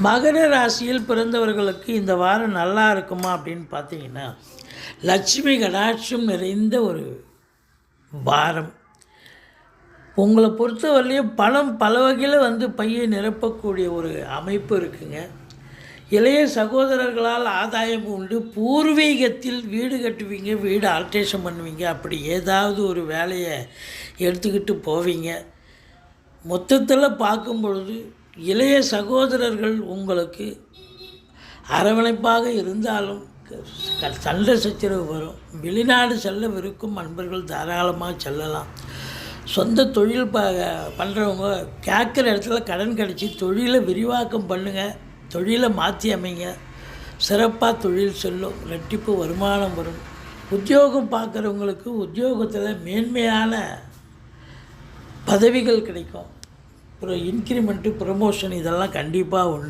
மகர ராசியில் பிறந்தவர்களுக்கு இந்த வாரம் நல்லா இருக்குமா அப்படின்னு பார்த்தீங்கன்னா, லட்சுமி கடாட்சம் நிறைந்த ஒரு வாரம். உங்களை பொறுத்தவரையிலையும் பணம் பல வகையில் பையை நிரப்பக்கூடிய ஒரு அமைப்பு இருக்குங்க. இளைய சகோதரர்களால் ஆதாயம் உண்டு. பூர்வீகத்தில் வீடு கட்டுவீங்க, வீடு ஆல்ட்ரேஷன் பண்ணுவீங்க, அப்படி ஏதாவது ஒரு வேலையை எடுத்துக்கிட்டு போவீங்க. மொத்தத்தில் பார்க்கும் பொழுது இளைய சகோதரர்கள் உங்களுக்கு அரவணைப்பாக இருந்தாலும் சண்டை சச்சரவு வரும். வெளிநாடு செல்ல விருக்கும் நண்பர்கள் தாராளமாக செல்லலாம். சொந்த தொழில் பண்ணுறவங்க கேட்குற இடத்துல கடன் கிடச்சி தொழிலை விரிவாக்கம் பண்ணுங்கள், தொழிலை மாற்றி அமைங்க. சிறப்பாக தொழில் செல்லும், ரெட்டிப்பு வருமானம் வரும். உத்தியோகம் பார்க்குறவங்களுக்கு உத்தியோகத்தில் மேன்மையான பதவிகள் கிடைக்கும். அப்புறம் இன்க்ரிமெண்ட்டு, ப்ரமோஷன் இதெல்லாம் கண்டிப்பாக உண்டு.